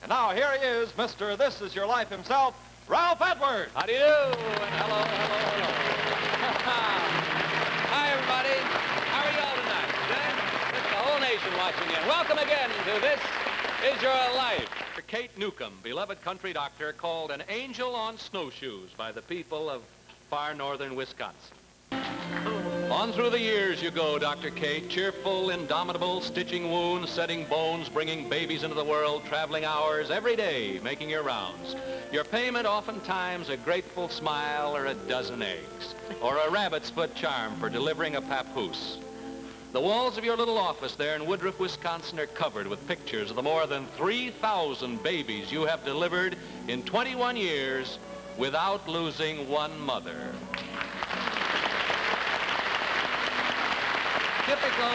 And now here he is, Mr. This Is Your Life himself, Ralph Edwards. How do you do? And hello, hello, hello. Hi, everybody. How are you all tonight? Good? It's the whole nation watching in. Welcome again to This Is Your Life. Kate Newcomb, beloved country doctor, called an angel on snowshoes by the people of far northern Wisconsin. On through the years you go, Dr. Kate, cheerful, indomitable, stitching wounds, setting bones, bringing babies into the world, traveling hours every day, making your rounds. Your payment oftentimes a grateful smile or a dozen eggs, or a rabbit's foot charm for delivering a papoose. The walls of your little office there in Woodruff, Wisconsin are covered with pictures of the more than 3,000 babies you have delivered in 21 years without losing one mother. Typical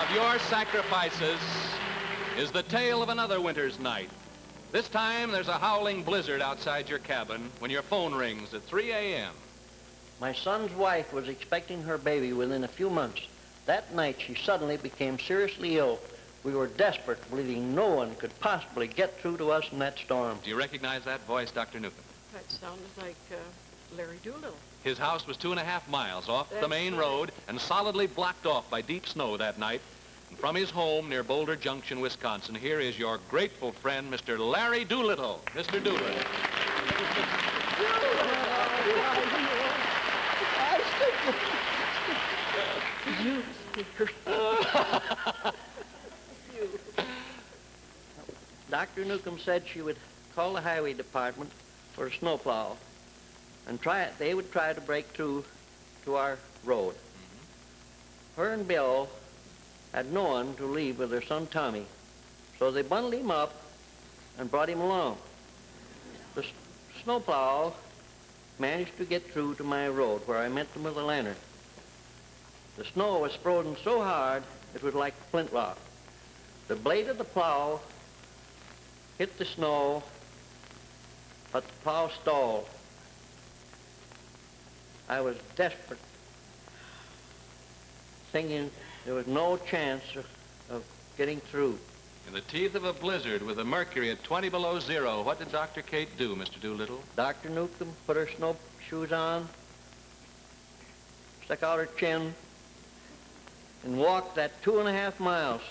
of your sacrifices is the tale of another winter's night. This time there's a howling blizzard outside your cabin when your phone rings at 3 a.m. My son's wife was expecting her baby within a few months. That night, she suddenly became seriously ill. We were desperate, believing no one could possibly get through to us in that storm. Do you recognize that voice, Dr. Newcomb? That sounded like Larry Doolittle. His house was 2.5 miles off the main road and solidly blocked off by deep snow that night. And from his home near Boulder Junction, Wisconsin, here is your grateful friend, Mr. Larry Doolittle. Mr. Doolittle. Dr. Newcomb said she would call the highway department for a snowplow and they would try to break through to our road. Her and Bill had no one to leave with their son Tommy, so they bundled him up and brought him along. The snowplow managed to get through to my road where I met them with a lantern. The snow was frozen so hard it was like flint rock. The blade of the plow hit the snow, but the plow stalled. I was desperate, thinking there was no chance of getting through. In the teeth of a blizzard with the mercury at 20 below zero, what did Dr. Kate do, Mr. Doolittle? Dr. Newcomb put her snowshoes on, stuck out her chin, and walked that 2.5 miles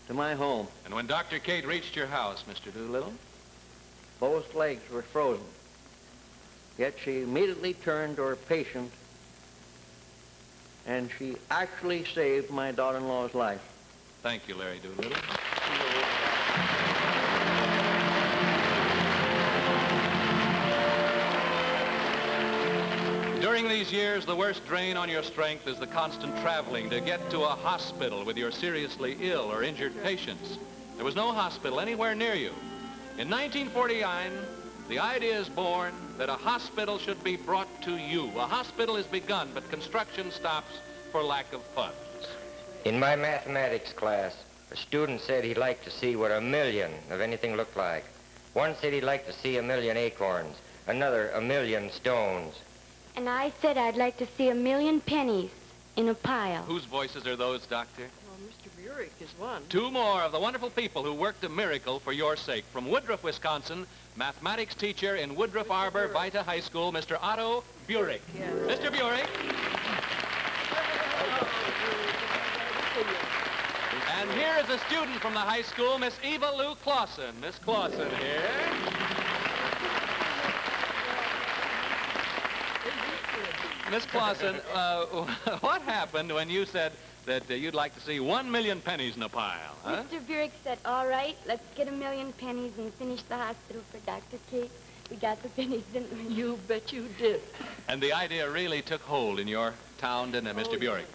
to my home. And when Dr. Kate reached your house, Mr. Doolittle? Both legs were frozen. Yet she immediately turned to her patient, and she actually saved my daughter-in-law's life. Thank you, Larry Doolittle. During these years, the worst drain on your strength is the constant traveling to get to a hospital with your seriously ill or injured patients. There was no hospital anywhere near you. In 1949, the idea is born that a hospital should be brought to you. A hospital is begun, but construction stops for lack of funds. In my mathematics class, a student said he'd like to see what 1,000,000 of anything looked like. One said he'd like to see 1,000,000 acorns, another 1,000,000 stones. And I said I'd like to see 1,000,000 pennies in a pile. Whose voices are those, Doctor? Well, Mr. Burek is one. Two more of the wonderful people who worked a miracle for your sake. From Woodruff, Wisconsin, mathematics teacher in Woodruff Arbor Vita High School, Mr. Otto Burek. Yes. Mr. Burek. And here is a student from the high school, Miss Eva Lou Clausen. Miss Clausen here. Miss Clausen, what happened when you said that you'd like to see 1,000,000 pennies in a pile? Huh? Mr. Burek said, all right, let's get 1,000,000 pennies and finish the hospital for Dr. Kate. We got the pennies, didn't we? You bet you did. And the idea really took hold in your town, didn't it, Mr. Burek?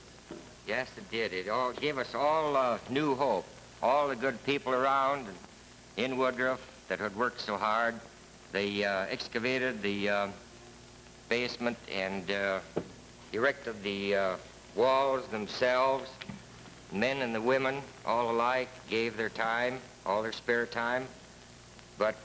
Yes, it did. It all gave us all new hope. All the good people around in Woodruff that had worked so hard, they excavated the basement and erected the walls themselves. Men and the women, all alike, gave their time, all their spare time. But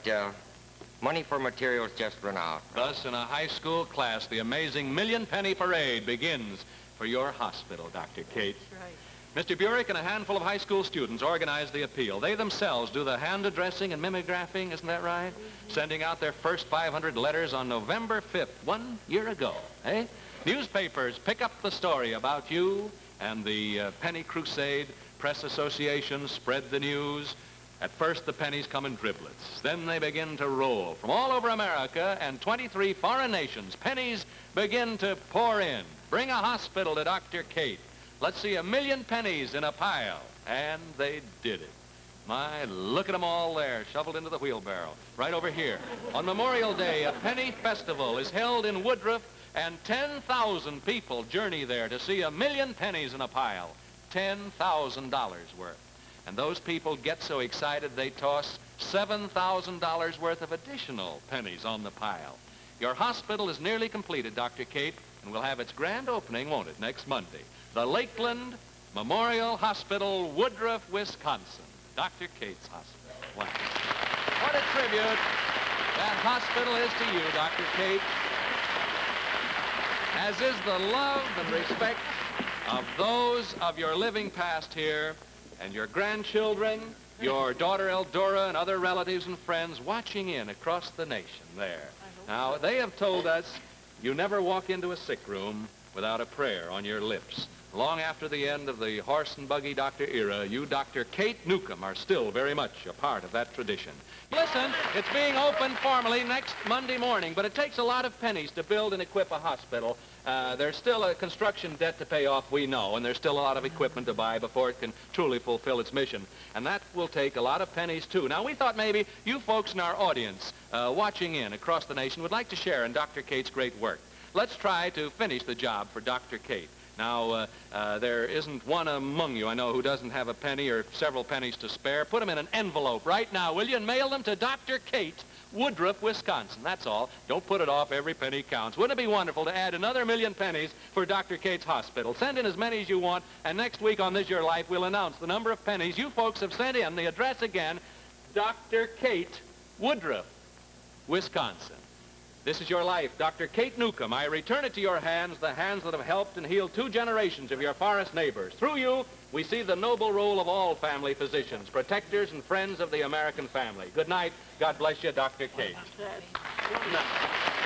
money for materials just run out. Thus, in a high school class, the amazing 1,000,000 penny parade begins for your hospital, Dr. Kate. That's right. Mr. Burek and a handful of high school students organized the appeal. They themselves do the hand addressing and mimeographing, isn't that right? Sending out their first 500 letters on November 5th, 1 year ago, eh? Newspapers pick up the story about you, and the Penny Crusade Press Association spread the news. At first, the pennies come in driblets. Then they begin to roll. From all over America and 23 foreign nations, pennies begin to pour in. Bring a hospital to Dr. Kate. Let's see 1 million pennies in a pile. And they did it. My, look at them all there, shoveled into the wheelbarrow. Right over here. On Memorial Day, a penny festival is held in Woodruff, and 10,000 people journey there to see 1 million pennies in a pile. $10,000 worth. And those people get so excited they toss $7,000 worth of additional pennies on the pile. Your hospital is nearly completed, Dr. Kate, and we'll have its grand opening, won't it, next Monday. The Lakeland Memorial Hospital, Woodruff, Wisconsin. Dr. Kate's hospital. Wow. What a tribute that hospital is to you, Dr. Kate. As is the love and respect of those of your living past here, and your grandchildren, your daughter Eldora, and other relatives and friends watching in across the nation there. Now, they have told us you never walk into a sick room without a prayer on your lips. Long after the end of the horse and buggy doctor era, you, Dr. Kate Newcomb, are still very much a part of that tradition. Listen, it's being opened formally next Monday morning, but it takes a lot of pennies to build and equip a hospital. There's still a construction debt to pay off, we know, and there's still a lot of equipment to buy before it can truly fulfill its mission. And that will take a lot of pennies, too. Now, we thought maybe you folks in our audience watching in across the nation would like to share in Dr. Kate's great work. Let's try to finish the job for Dr. Kate. Now, there isn't one among you, I know, who doesn't have a penny or several pennies to spare. Put them in an envelope right now, will you, and mail them to Dr. Kate, Woodruff, Wisconsin. That's all. Don't put it off. Every penny counts. Wouldn't it be wonderful to add another 1 million pennies for Dr. Kate's hospital? Send in as many as you want, and next week on This Your Life, we'll announce the number of pennies you folks have sent in. The address again, Dr. Kate, Woodruff, Wisconsin. This is your life, Dr. Kate Newcomb. I return it to your hands, the hands that have helped and healed 2 generations of your forest neighbors. Through you, we see the noble role of all family physicians, protectors and friends of the American family. Good night. God bless you, Dr. Kate. Good night.